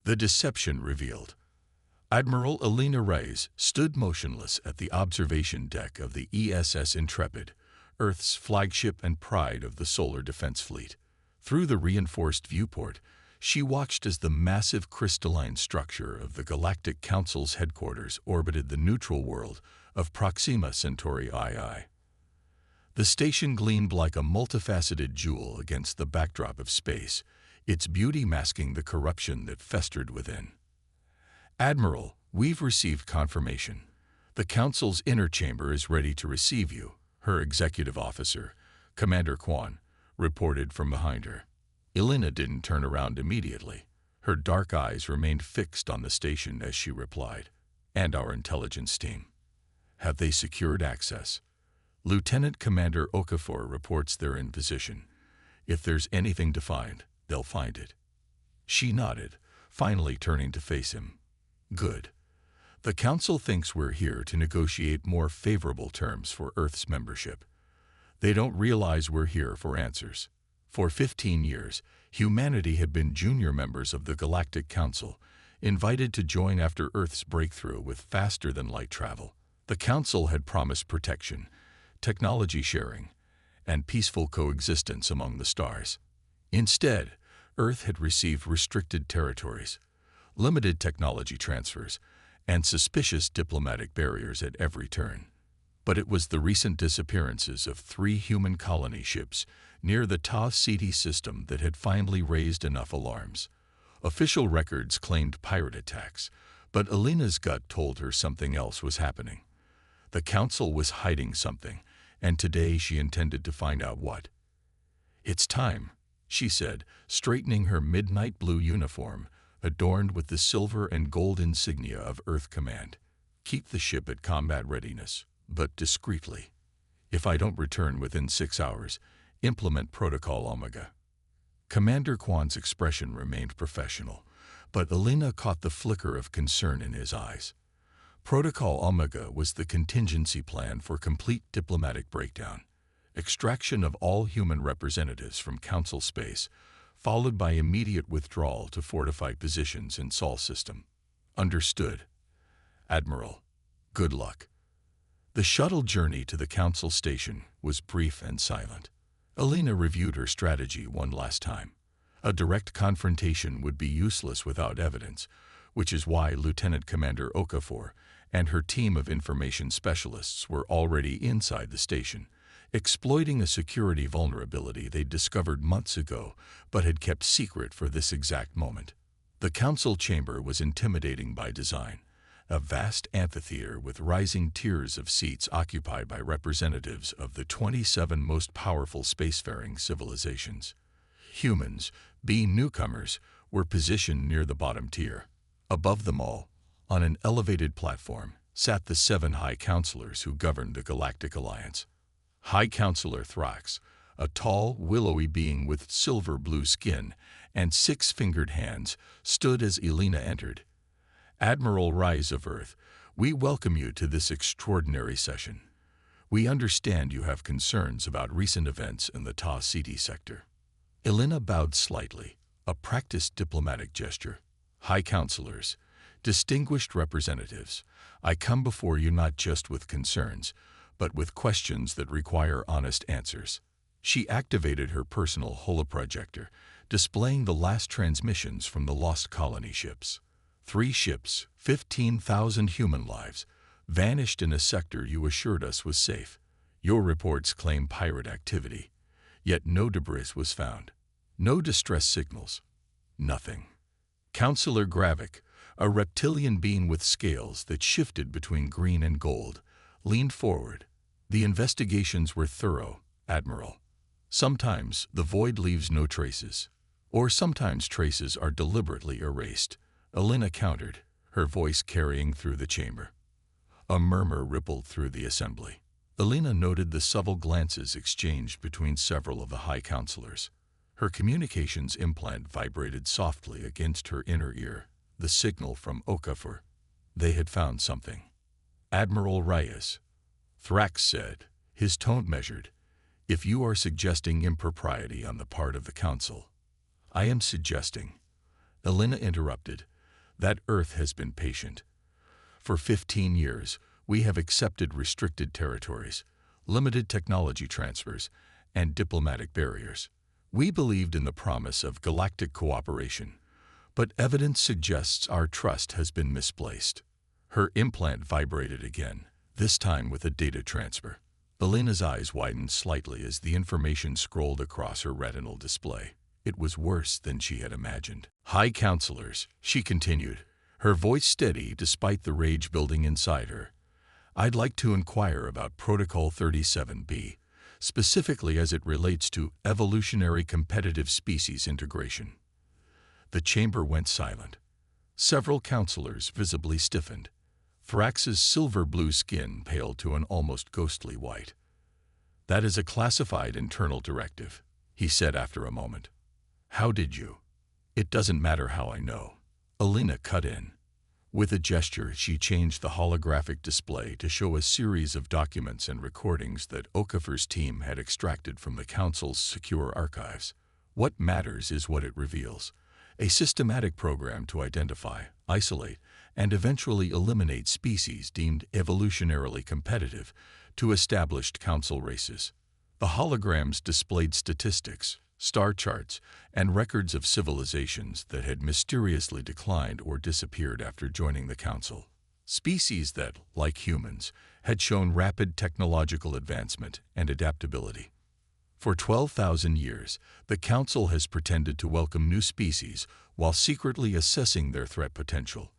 The deception revealed. Admiral Elena Reyes stood motionless at the observation deck of the ESS Intrepid, Earth's flagship and pride of the Solar Defense Fleet. Through the reinforced viewport, she watched as the massive crystalline structure of the Galactic Council's headquarters orbited the neutral world of Proxima Centauri II. The station gleamed like a multifaceted jewel against the backdrop of space, its beauty masking the corruption that festered within. "Admiral, we've received confirmation. The Council's inner chamber is ready to receive you," her executive officer, Commander Kwan, reported from behind her. Elena didn't turn around immediately. Her dark eyes remained fixed on the station as she replied, "And our intelligence team. Have they secured access? Lieutenant Commander Okafor reports they're in position. If there's anything to find, they'll find it." She nodded, finally turning to face him. "Good. The Council thinks we're here to negotiate more favorable terms for Earth's membership. They don't realize we're here for answers. For 15 years, humanity had been junior members of the Galactic Council, invited to join after Earth's breakthrough with faster-than-light travel. The Council had promised protection, technology sharing, and peaceful coexistence among the stars. Instead, Earth had received restricted territories, limited technology transfers, and suspicious diplomatic barriers at every turn. But it was the recent disappearances of 3 human colony ships near the Ta Ceti system that had finally raised enough alarms. Official records claimed pirate attacks, but Elena's gut told her something else was happening. The Council was hiding something, and today she intended to find out what. "It's time," she said, straightening her midnight blue uniform, adorned with the silver and gold insignia of Earth Command. "Keep the ship at combat readiness, but discreetly. If I don't return within 6 hours, implement Protocol Omega." Commander Kwan's expression remained professional, but Elena caught the flicker of concern in his eyes. Protocol Omega was the contingency plan for complete diplomatic breakdown, extraction of all human representatives from Council space, followed by immediate withdrawal to fortified positions in Sol system. "Understood. Admiral, good luck." The shuttle journey to the Council station was brief and silent. Elena reviewed her strategy one last time. A direct confrontation would be useless without evidence, which is why Lieutenant Commander Okafor and her team of information specialists were already inside the station, exploiting a security vulnerability they'd discovered months ago but had kept secret for this exact moment. The Council chamber was intimidating by design, a vast amphitheater with rising tiers of seats occupied by representatives of the 27 most powerful spacefaring civilizations. Humans, being newcomers, were positioned near the bottom tier. Above them all, on an elevated platform, sat the 7 High Counselors who governed the Galactic Alliance. High Counselor Thrax, a tall, willowy being with silver-blue skin and 6-fingered hands, stood as Elena entered. "Admiral Reyes of Earth, we welcome you to this extraordinary session. We understand you have concerns about recent events in the Ta Ceti sector." Elena bowed slightly, a practiced diplomatic gesture. "High Counselors, distinguished representatives, I come before you not just with concerns, but with questions that require honest answers." She activated her personal holoprojector, displaying the last transmissions from the lost colony ships. 3 ships, 15,000 human lives, vanished in a sector you assured us was safe. Your reports claim pirate activity, yet no debris was found. No distress signals. Nothing. Counselor Gravik, a reptilian being with scales that shifted between green and gold, leaned forward. "The investigations were thorough, Admiral. Sometimes the void leaves no traces, or sometimes traces are deliberately erased," Elena countered, her voice carrying through the chamber. A murmur rippled through the assembly. Elena noted the subtle glances exchanged between several of the High Counselors. Her communications implant vibrated softly against her inner ear, the signal from Okafor. They had found something. "Admiral Reyes," Thrax said, his tone measured, "if you are suggesting impropriety on the part of the Council." "I am suggesting," Elena interrupted, that Earth has been patient. For 15 years, we have accepted restricted territories, limited technology transfers, and diplomatic barriers. We believed in the promise of galactic cooperation, but evidence suggests our trust has been misplaced. Her implant vibrated again, this time with a data transfer. Elena's eyes widened slightly as the information scrolled across her retinal display. It was worse than she had imagined. "High Counselors," she continued, her voice steady despite the rage building inside her. "I'd like to inquire about Protocol 37B, specifically as it relates to evolutionary competitive species integration." The chamber went silent. Several counselors visibly stiffened. Thrax's silver-blue skin paled to an almost ghostly white. "That is a classified internal directive," he said after a moment. "How did you?" "It doesn't matter how I know," Elena cut in. With a gesture, she changed the holographic display to show a series of documents and recordings that Okafor's team had extracted from the Council's secure archives. What matters is what it reveals: a systematic program to identify, isolate, and eventually eliminate species deemed evolutionarily competitive to established Council races. The holograms displayed statistics, star charts, and records of civilizations that had mysteriously declined or disappeared after joining the Council. Species that, like humans, had shown rapid technological advancement and adaptability. For 12,000 years, the Council has pretended to welcome new species while secretly assessing their threat potential.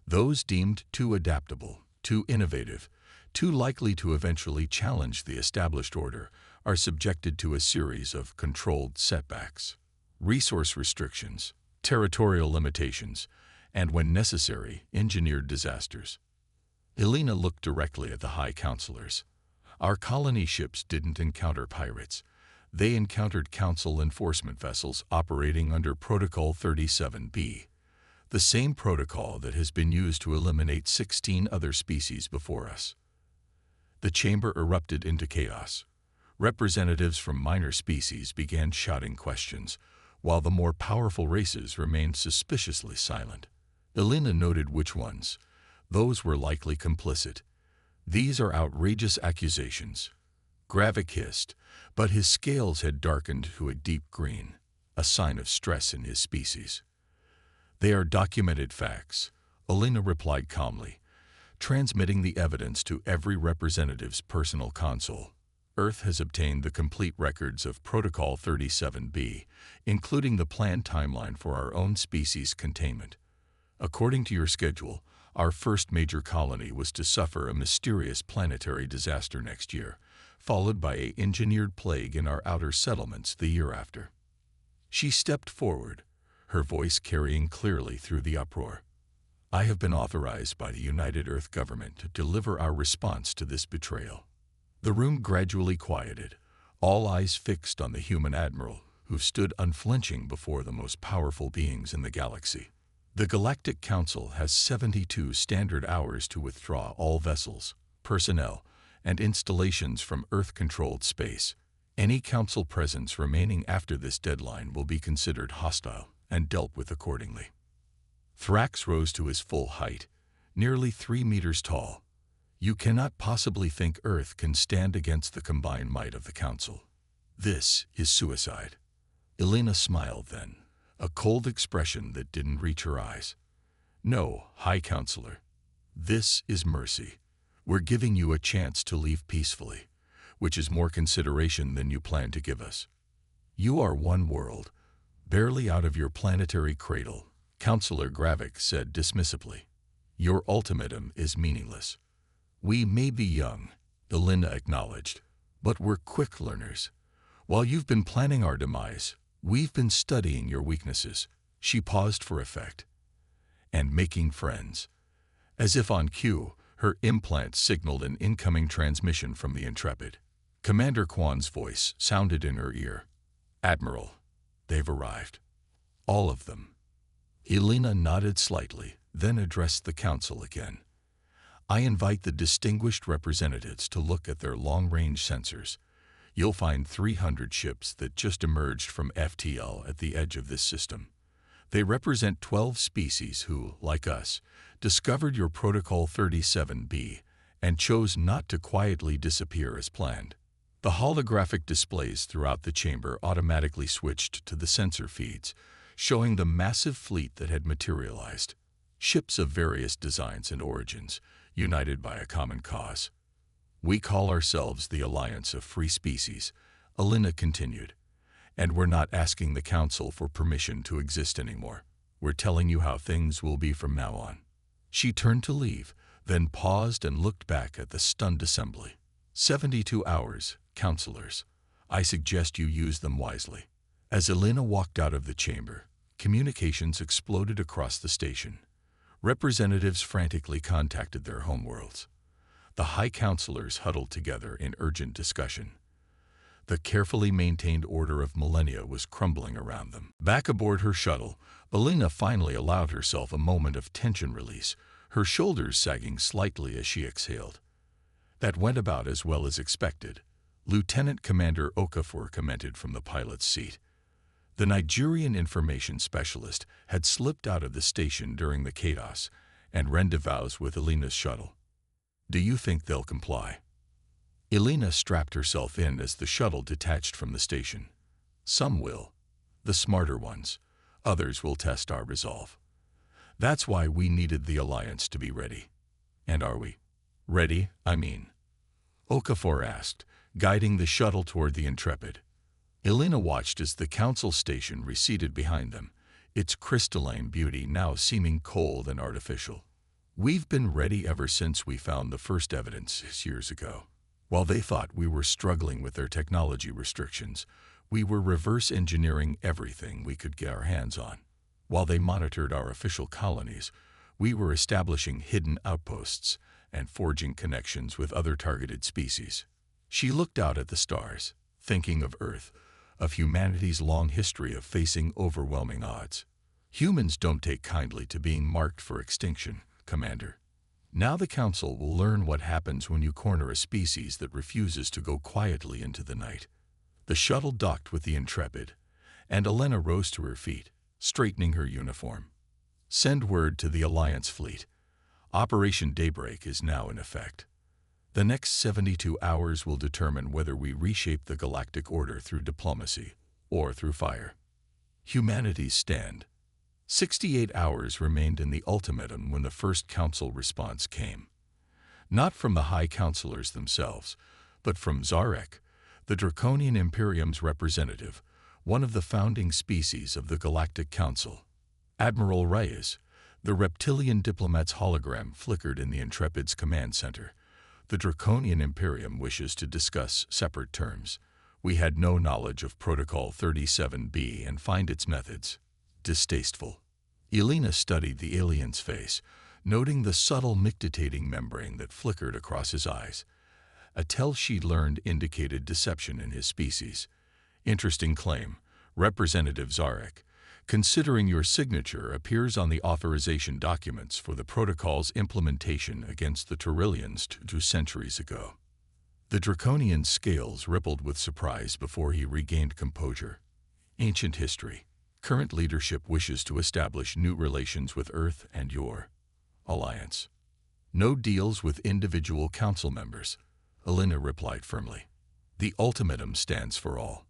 Those deemed too adaptable, too innovative, too likely to eventually challenge the established order are subjected to a series of controlled setbacks, resource restrictions, territorial limitations, and, when necessary, engineered disasters. Elena looked directly at the High Counselors. "Our colony ships didn't encounter pirates. They encountered Council enforcement vessels operating under Protocol 37B, the same protocol that has been used to eliminate 16 other species before us." The chamber erupted into chaos. Representatives from minor species began shouting questions, while the more powerful races remained suspiciously silent. Elena noted which ones. Those were likely complicit. "These are outrageous accusations." Gravik hissed, but his scales had darkened to a deep green, a sign of stress in his species. "They are documented facts," Elena replied calmly, transmitting the evidence to every representative's personal console. "Earth has obtained the complete records of Protocol 37B, including the planned timeline for our own species containment. According to your schedule, our first major colony was to suffer a mysterious planetary disaster next year, followed by an engineered plague in our outer settlements the year after." She stepped forward, her voice carrying clearly through the uproar. "I have been authorized by the United Earth government to deliver our response to this betrayal." The room gradually quieted, all eyes fixed on the human admiral, who stood unflinching before the most powerful beings in the galaxy. "The Galactic Council has 72 standard hours to withdraw all vessels, personnel, and installations from Earth-controlled space. Any Council presence remaining after this deadline will be considered hostile and dealt with accordingly." Thrax rose to his full height, nearly 3 meters tall. "You cannot possibly think Earth can stand against the combined might of the Council. This is suicide." Elena smiled then, a cold expression that didn't reach her eyes. "No, High Counselor. This is mercy. We're giving you a chance to leave peacefully, which is more consideration than you plan to give us. You are one world, barely out of your planetary cradle," Counselor Gravik said dismissively. "Your ultimatum is meaningless." "We may be young," Elena acknowledged, "but we're quick learners. While you've been planning our demise, we've been studying your weaknesses." She paused for effect. "And making friends." As if on cue, her implant signaled an incoming transmission from the Intrepid. Commander Kwan's voice sounded in her ear. "Admiral, they've arrived. All of them." Elena nodded slightly, then addressed the Council again. "I invite the distinguished representatives to look at their long-range sensors. You'll find 300 ships that just emerged from FTL at the edge of this system. They represent 12 species who, like us, discovered your Protocol 37B and chose not to quietly disappear as planned. The holographic displays throughout the chamber automatically switched to the sensor feeds, showing the massive fleet that had materialized. Ships of various designs and origins, united by a common cause. We call ourselves the Alliance of Free Species, Alina continued. And we're not asking the Council for permission to exist anymore. We're telling you how things will be from now on. She turned to leave, then paused and looked back at the stunned assembly. 72 hours, counselors. I suggest you use them wisely. As Alina walked out of the chamber, communications exploded across the station. Representatives frantically contacted their homeworlds. The High Counselors huddled together in urgent discussion. The carefully maintained order of millennia was crumbling around them. Back aboard her shuttle, Alina finally allowed herself a moment of tension release, her shoulders sagging slightly as she exhaled. That went about as well as expected, Lieutenant Commander Okafor commented from the pilot's seat. The Nigerian information specialist had slipped out of the station during the chaos and rendezvoused with Alina's shuttle. Do you think they'll comply? Alina strapped herself in as the shuttle detached from the station. Some will, the smarter ones. Others will test our resolve. That's why we needed the Alliance to be ready. And are we? Ready, I mean. Okafor asked, guiding the shuttle toward the Intrepid. Alina watched as the Council station receded behind them, its crystalline beauty now seeming cold and artificial. We've been ready ever since we found the first evidence years ago. While they thought we were struggling with their technology restrictions, we were reverse engineering everything we could get our hands on. While they monitored our official colonies, we were establishing hidden outposts and forging connections with other targeted species. She looked out at the stars, thinking of Earth, of humanity's long history of facing overwhelming odds. Humans don't take kindly to being marked for extinction, Commander. Now the Council will learn what happens when you corner a species that refuses to go quietly into the night. The shuttle docked with the Intrepid, and Alina rose to her feet, straightening her uniform. Send word to the Alliance fleet. Operation Daybreak is now in effect. The next 72 hours will determine whether we reshape the galactic order through diplomacy or through fire. Humanity's stand. 68 hours remained in the ultimatum when the first Council response came. Not from the High Counselors themselves, but from Zarek, the Draconian Imperium's representative, one of the founding species of the Galactic Council. Admiral Reyes, the reptilian diplomat's hologram flickered in the Intrepid's command center. The Draconian Imperium wishes to discuss separate terms. We had no knowledge of Protocol 37B and find its methods distasteful. Alina studied the alien's face, noting the subtle nictitating membrane that flickered across his eyes. A tell she'd learned indicated deception in his species. Interesting claim, Representative Zarek. Considering your signature appears on the authorization documents for the protocol's implementation against the Turillians 2 centuries ago. The Draconian's scales rippled with surprise before he regained composure. Ancient history. Current leadership wishes to establish new relations with Earth and your Alliance. No deals with individual council members, Alina replied firmly. The ultimatum stands for all.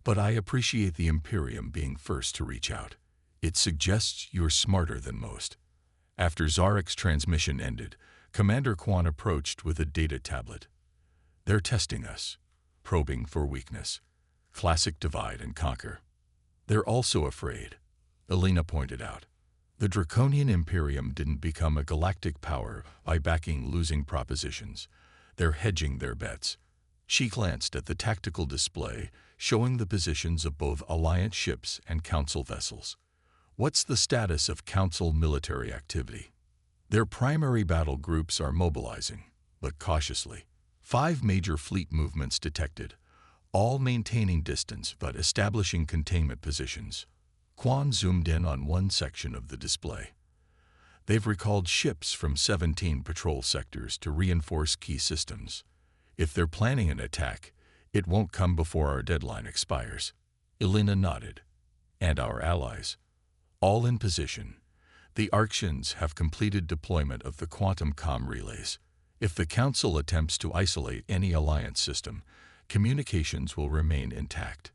But I appreciate the Imperium being first to reach out. It suggests you're smarter than most. After Zarek's transmission ended, Commander Kwan approached with a data tablet. They're testing us, probing for weakness. Classic divide and conquer. They're also afraid, Alina pointed out. The Draconian Imperium didn't become a galactic power by backing losing propositions. They're hedging their bets. She glanced at the tactical display, showing the positions of both Alliance ships and Council vessels. What's the status of Council military activity? Their primary battle groups are mobilizing, but cautiously. 5 major fleet movements detected, all maintaining distance but establishing containment positions. Kwan zoomed in on one section of the display. They've recalled ships from 17 patrol sectors to reinforce key systems. If they're planning an attack, it won't come before our deadline expires. Alina nodded. And our allies? All in position. The Arctians have completed deployment of the quantum comm relays. If the Council attempts to isolate any Alliance system, communications will remain intact.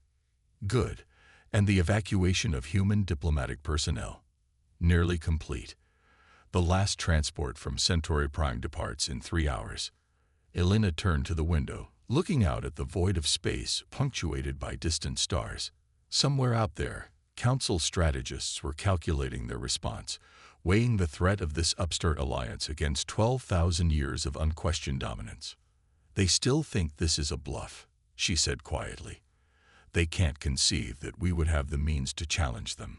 Good. And the evacuation of human diplomatic personnel? Nearly complete. The last transport from Centauri Prime departs in 3 hours. Elena turned to the window, looking out at the void of space punctuated by distant stars. Somewhere out there, Council strategists were calculating their response, weighing the threat of this upstart alliance against 12,000 years of unquestioned dominance. They still think this is a bluff, she said quietly. They can't conceive that we would have the means to challenge them.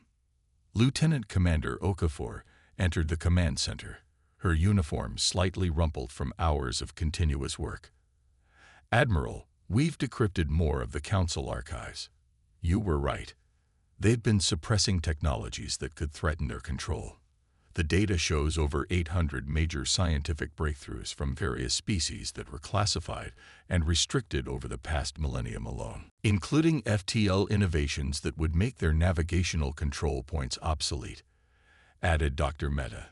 Lieutenant Commander Okafor entered the command center, her uniform slightly rumpled from hours of continuous work. Admiral, we've decrypted more of the Council archives. You were right. They've been suppressing technologies that could threaten their control. The data shows over 800 major scientific breakthroughs from various species that were classified and restricted over the past millennium alone, including FTL innovations that would make their navigational control points obsolete, added Dr. Mehta,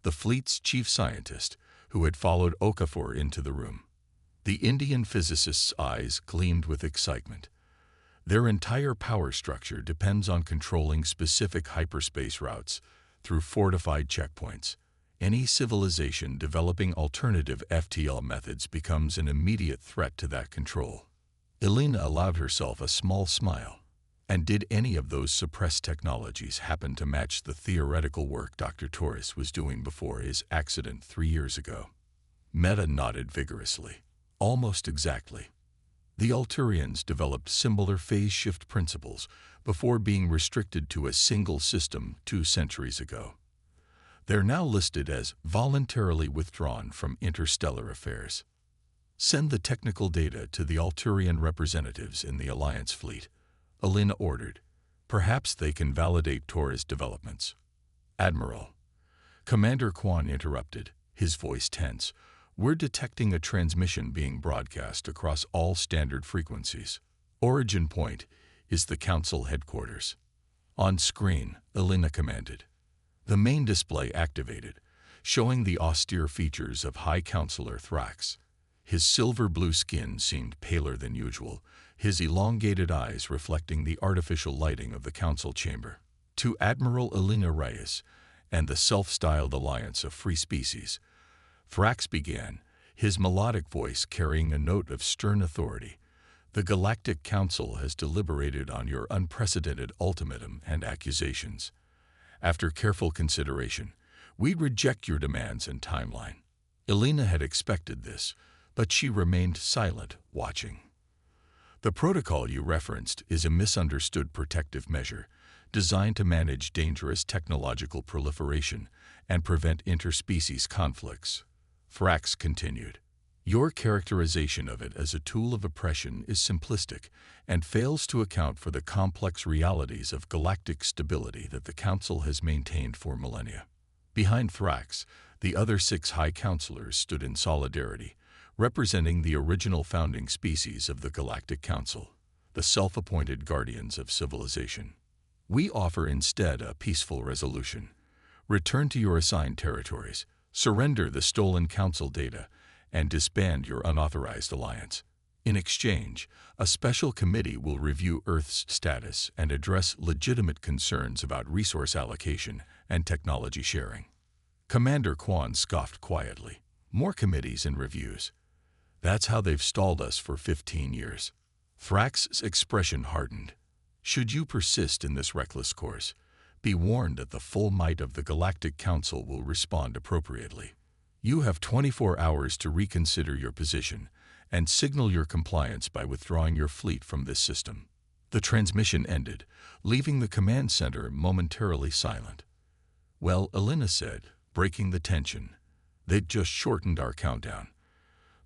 the fleet's chief scientist, who had followed Okafor into the room. The Indian physicist's eyes gleamed with excitement. Their entire power structure depends on controlling specific hyperspace routes through fortified checkpoints. Any civilization developing alternative FTL methods becomes an immediate threat to that control. Elena allowed herself a small smile. And did any of those suppressed technologies happen to match the theoretical work Dr. Torres was doing before his accident 3 years ago? Mehta nodded vigorously. Almost exactly. The Alturians developed similar phase shift principles before being restricted to a single system 2 centuries ago. They're now listed as voluntarily withdrawn from interstellar affairs. Send the technical data to the Alturian representatives in the Alliance fleet, Elena ordered. Perhaps they can validate Torres' developments. Admiral. Commander Kwan interrupted, his voice tense. We're detecting a transmission being broadcast across all standard frequencies. Origin point is the Council headquarters. On screen, Elena commanded. The main display activated, showing the austere features of High Counselor Thrax. His silver-blue skin seemed paler than usual, his elongated eyes reflecting the artificial lighting of the Council chamber. To Admiral Elena Reyes and the self-styled Alliance of Free Species, Thrax began, his melodic voice carrying a note of stern authority. The Galactic Council has deliberated on your unprecedented ultimatum and accusations. After careful consideration, we reject your demands and timeline. Elena had expected this, but she remained silent, watching. The protocol you referenced is a misunderstood protective measure designed to manage dangerous technological proliferation and prevent interspecies conflicts. Thrax continued. Your characterization of it as a tool of oppression is simplistic and fails to account for the complex realities of galactic stability that the Council has maintained for millennia. Behind Thrax, the other 6 High Counselors stood in solidarity, representing the original founding species of the Galactic Council, the self-appointed guardians of civilization. We offer instead a peaceful resolution. Return to your assigned territories, surrender the stolen Council data, and disband your unauthorized alliance. In exchange, a special committee will review Earth's status and address legitimate concerns about resource allocation and technology sharing. Commander Kwan scoffed quietly. More committees and reviews. That's how they've stalled us for 15 years. Thrax's expression hardened. Should you persist in this reckless course, be warned that the full might of the Galactic Council will respond appropriately. You have 24 hours to reconsider your position and signal your compliance by withdrawing your fleet from this system. The transmission ended, leaving the command center momentarily silent. Well, Elena said, breaking the tension. They'd just shortened our countdown.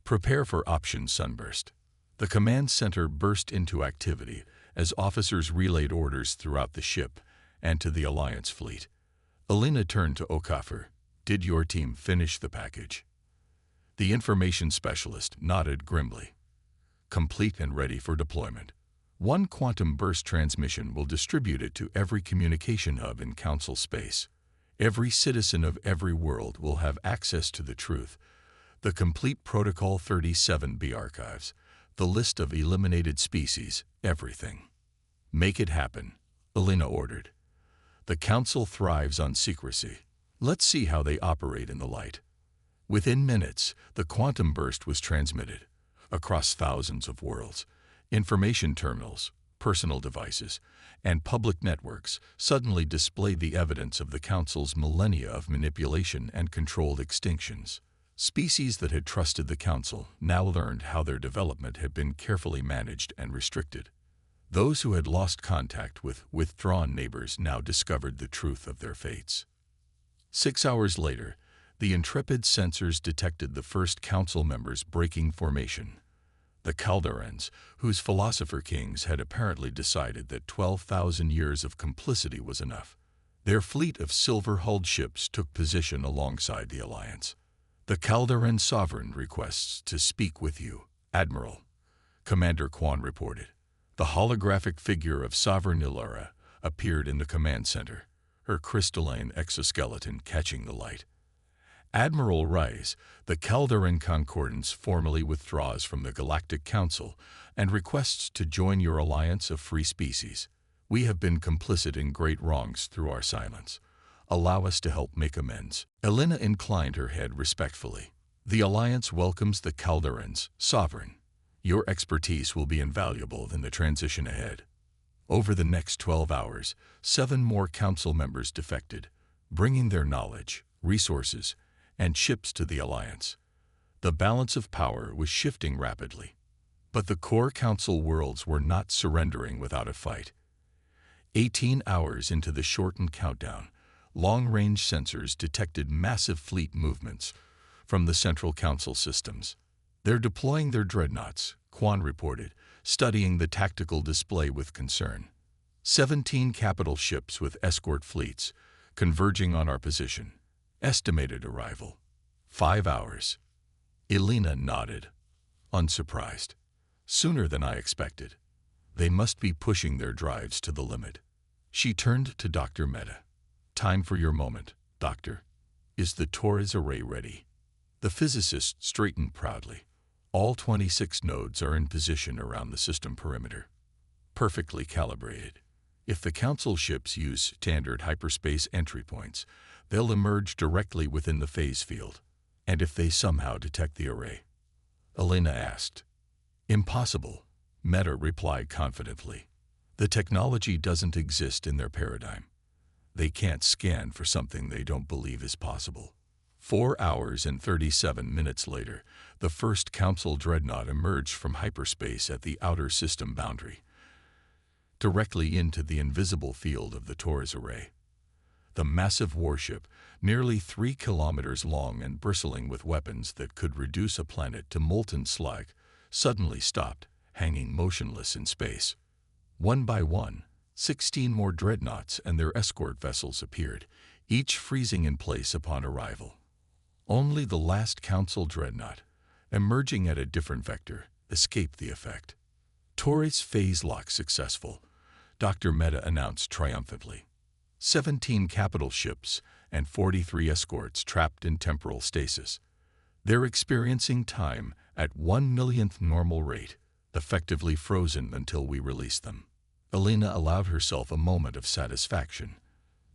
Prepare for Option Sunburst. The command center burst into activity as officers relayed orders throughout the ship and to the Alliance fleet. Elena turned to Okafor. Did your team finish the package? The information specialist nodded grimly. Complete and ready for deployment. One quantum burst transmission will distribute it to every communication hub in Council space. Every citizen of every world will have access to the truth, the complete Protocol 37B archives, the list of eliminated species, everything. Make it happen, Elena ordered. The Council thrives on secrecy. Let's see how they operate in the light. Within minutes, the quantum burst was transmitted across thousands of worlds. Information terminals, personal devices, and public networks suddenly displayed the evidence of the Council's millennia of manipulation and controlled extinctions. Species that had trusted the Council now learned how their development had been carefully managed and restricted. Those who had lost contact with withdrawn neighbors now discovered the truth of their fates. 6 hours later, the Intrepid sensors detected the first Council members breaking formation. The Calderans, whose philosopher kings had apparently decided that 12,000 years of complicity was enough. Their fleet of silver-hulled ships took position alongside the Alliance. The Calderan sovereign requests to speak with you, Admiral, Commander Quan reported. The holographic figure of Sovereign Ilara appeared in the command center, her crystalline exoskeleton catching the light. Admiral Rice, the Calderan Concordance formally withdraws from the Galactic Council and requests to join your alliance of free species. We have been complicit in great wrongs through our silence. Allow us to help make amends. Elena inclined her head respectfully. The alliance welcomes the Calderans, sovereign. Your expertise will be invaluable in the transition ahead. Over the next 12 hours, 7 more Council members defected, bringing their knowledge, resources, and ships to the Alliance. The balance of power was shifting rapidly. But the core Council worlds were not surrendering without a fight. 18 hours into the shortened countdown, long-range sensors detected massive fleet movements from the Central Council systems. They're deploying their dreadnoughts, Quan reported, studying the tactical display with concern. 17 capital ships with escort fleets, converging on our position. Estimated arrival, 5 hours. Elena nodded, unsurprised. Sooner than I expected. They must be pushing their drives to the limit. She turned to Dr. Mehta. Time for your moment, Doctor. Is the Torres array ready? The physicist straightened proudly. All 26 nodes are in position around the system perimeter. Perfectly calibrated. If the Council ships use standard hyperspace entry points, they'll emerge directly within the phase field. And if they somehow detect the array? Elena asked. Impossible, Mehta replied confidently. The technology doesn't exist in their paradigm. They can't scan for something they don't believe is possible. 4 hours and 37 minutes later, the first Council dreadnought emerged from hyperspace at the outer system boundary, directly into the invisible field of the Torres array. The massive warship, nearly 3 kilometers long and bristling with weapons that could reduce a planet to molten slag, suddenly stopped, hanging motionless in space. One by one, 16 more dreadnoughts and their escort vessels appeared, each freezing in place upon arrival. Only the last Council dreadnought, emerging at a different vector, escaped the effect. Torres phase lock successful, Dr. Mehta announced triumphantly. 17 capital ships and 43 escorts trapped in temporal stasis. They're experiencing time at 1/1,000,000th normal rate, effectively frozen until we release them. Elena allowed herself a moment of satisfaction.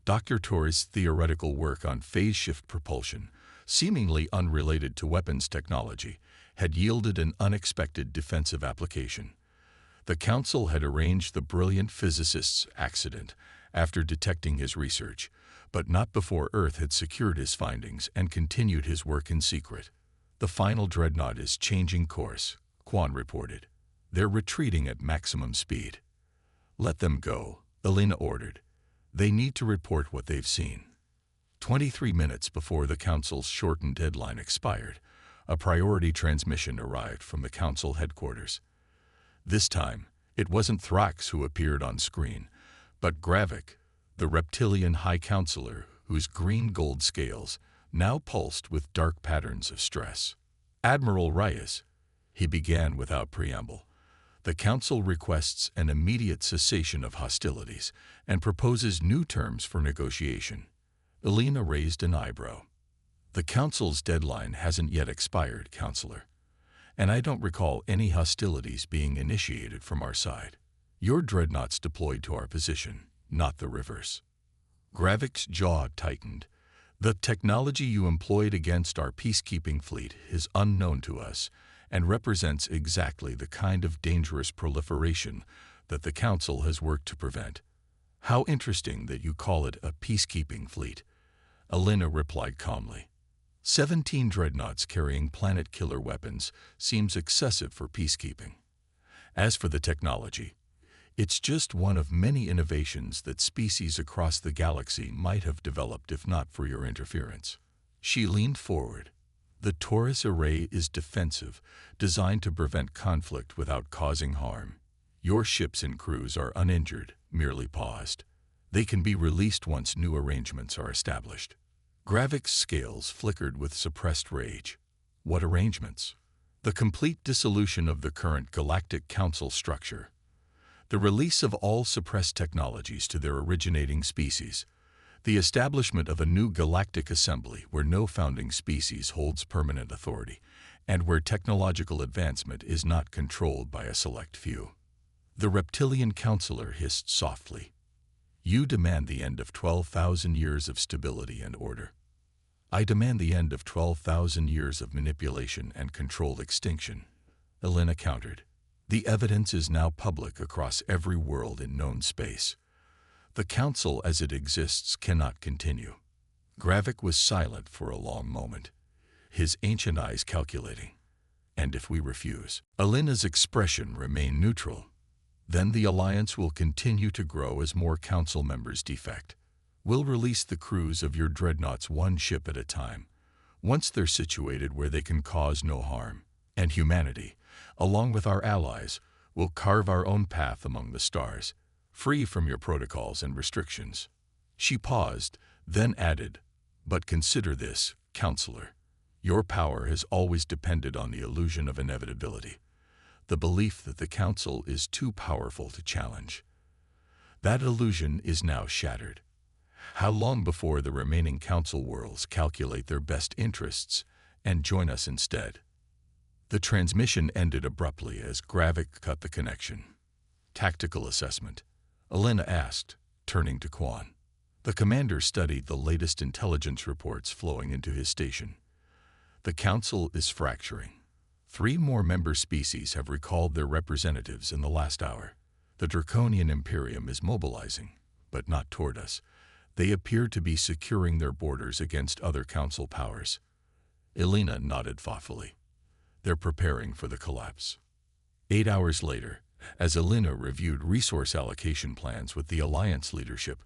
Dr. Torres' theoretical work on phase shift propulsion, seemingly unrelated to weapons technology, had yielded an unexpected defensive application. The Council had arranged the brilliant physicist's accident after detecting his research, but not before Earth had secured his findings and continued his work in secret. The final dreadnought is changing course, Quan reported. They're retreating at maximum speed. Let them go, Elena ordered. They need to report what they've seen. 23 minutes before the Council's shortened deadline expired, a priority transmission arrived from the Council headquarters. This time, it wasn't Thrax who appeared on screen, but Gravik, the reptilian High Counselor whose green-gold scales now pulsed with dark patterns of stress. Admiral Reyes, he began without preamble. The Council requests an immediate cessation of hostilities and proposes new terms for negotiation. Elena raised an eyebrow. The Council's deadline hasn't yet expired, Counselor, and I don't recall any hostilities being initiated from our side. Your dreadnoughts deployed to our position, not the reverse. Gravik's jaw tightened. The technology you employed against our peacekeeping fleet is unknown to us and represents exactly the kind of dangerous proliferation that the Council has worked to prevent. How interesting that you call it a peacekeeping fleet, Elena replied calmly. 17 dreadnoughts carrying planet-killer weapons seems excessive for peacekeeping. As for the technology, it's just one of many innovations that species across the galaxy might have developed if not for your interference. She leaned forward. The Taurus array is defensive, designed to prevent conflict without causing harm. Your ships and crews are uninjured, merely paused. They can be released once new arrangements are established. Gravik's scales flickered with suppressed rage. What arrangements? The complete dissolution of the current Galactic Council structure. The release of all suppressed technologies to their originating species. The establishment of a new galactic assembly where no founding species holds permanent authority, and where technological advancement is not controlled by a select few. The reptilian counselor hissed softly. You demand the end of 12,000 years of stability and order. I demand the end of 12,000 years of manipulation and controlled extinction, Elena countered. The evidence is now public across every world in known space. The Council as it exists cannot continue. Gravik was silent for a long moment, his ancient eyes calculating. And if we refuse? Elena's expression remained neutral. Then the Alliance will continue to grow as more Council members defect. We'll release the crews of your dreadnoughts one ship at a time, once they're situated where they can cause no harm. And humanity, along with our allies, will carve our own path among the stars, free from your protocols and restrictions. She paused, then added, but consider this, Counselor. Your power has always depended on the illusion of inevitability, the belief that the Council is too powerful to challenge. That illusion is now shattered. How long before the remaining Council worlds calculate their best interests and join us instead? The transmission ended abruptly as Gravik cut the connection. Tactical assessment, Elena asked, turning to Quan. The commander studied the latest intelligence reports flowing into his station. The Council is fracturing. 3 more member species have recalled their representatives in the last hour. The Draconian Imperium is mobilizing, but not toward us. They appear to be securing their borders against other Council powers. Elena nodded thoughtfully. They're preparing for the collapse. 8 hours later, as Elena reviewed resource allocation plans with the Alliance leadership,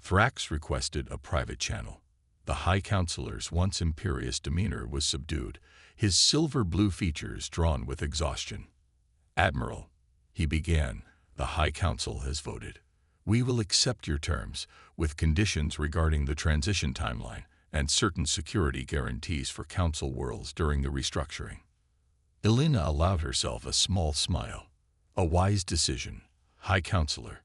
Thrax requested a private channel. The High Counselor's once imperious demeanor was subdued, his silver-blue features drawn with exhaustion. Admiral, he began, the High Council has voted. We will accept your terms, with conditions regarding the transition timeline and certain security guarantees for Council worlds during the restructuring. Elena allowed herself a small smile. A wise decision, High Counselor.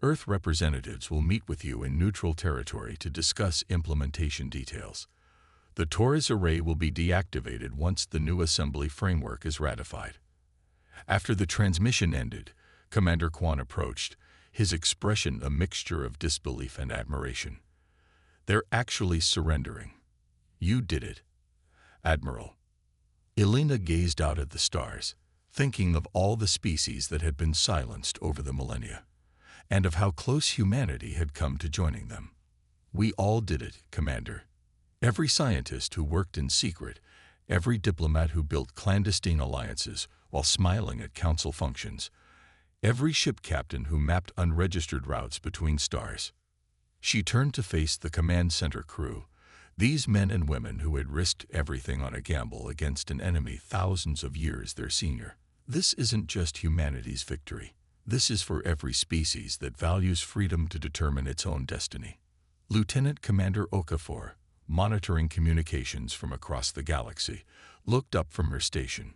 Earth representatives will meet with you in neutral territory to discuss implementation details. The Taurus array will be deactivated once the new assembly framework is ratified. After the transmission ended, Commander Quan approached, his expression a mixture of disbelief and admiration. They're actually surrendering. You did it, Admiral. Elena gazed out at the stars, thinking of all the species that had been silenced over the millennia, and of how close humanity had come to joining them. We all did it, Commander. Every scientist who worked in secret, every diplomat who built clandestine alliances while smiling at Council functions, every ship captain who mapped unregistered routes between stars. She turned to face the command center crew, these men and women who had risked everything on a gamble against an enemy thousands of years their senior. This isn't just humanity's victory. This is for every species that values freedom to determine its own destiny. Lieutenant Commander Okafor, monitoring communications from across the galaxy, looked up from her station.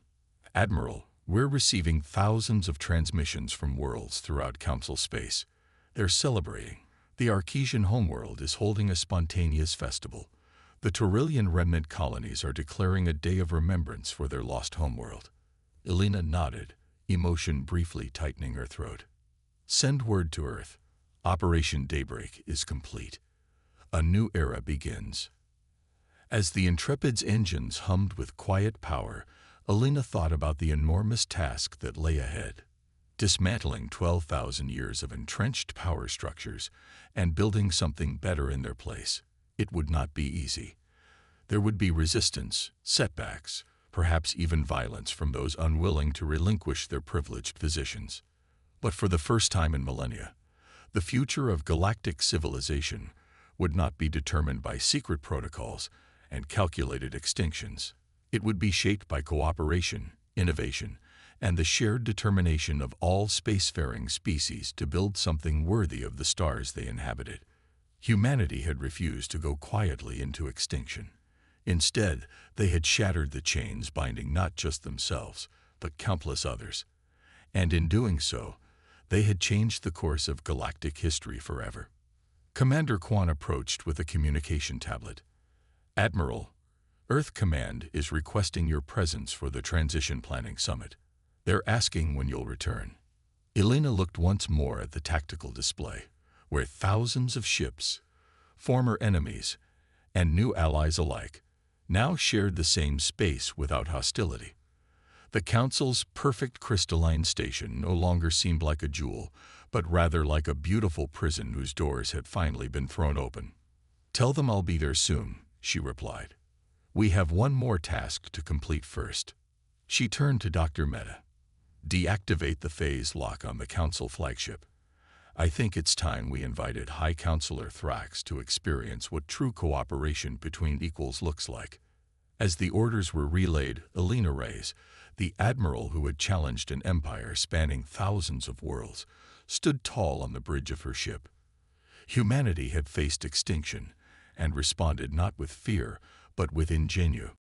Admiral, We're receiving thousands of transmissions from worlds throughout Council space. They're celebrating. The Arquesian homeworld is holding a spontaneous festival. The Taurillian remnant colonies are declaring a day of remembrance for their lost homeworld. Elena nodded, emotion briefly tightening her throat. Send word to Earth. Operation Daybreak is complete. A new era begins. As the Intrepid's engines hummed with quiet power, Elena thought about the enormous task that lay ahead. Dismantling 12,000 years of entrenched power structures and building something better in their place. It would not be easy. There would be resistance, setbacks, perhaps even violence from those unwilling to relinquish their privileged positions. But for the first time in millennia, the future of galactic civilization would not be determined by secret protocols and calculated extinctions. It would be shaped by cooperation, innovation, and the shared determination of all spacefaring species to build something worthy of the stars they inhabited. Humanity had refused to go quietly into extinction. Instead, they had shattered the chains binding not just themselves, but countless others. And in doing so, they had changed the course of galactic history forever. Commander Kwan approached with a communication tablet. Admiral, Earth Command is requesting your presence for the Transition Planning Summit. They're asking when you'll return. Elena looked once more at the tactical display, where thousands of ships, former enemies, and new allies alike, now shared the same space without hostility. The Council's perfect crystalline station no longer seemed like a jewel, but rather like a beautiful prison whose doors had finally been thrown open. Tell them I'll be there soon, she replied. We have one more task to complete first. She turned to Dr. Mehta. Deactivate the phase lock on the Council flagship. I think it's time we invited High Counselor Thrax to experience what true cooperation between equals looks like. As the orders were relayed, Elena Reyes, the admiral who had challenged an empire spanning thousands of worlds, stood tall on the bridge of her ship. Humanity had faced extinction and responded not with fear, but with ingenuity.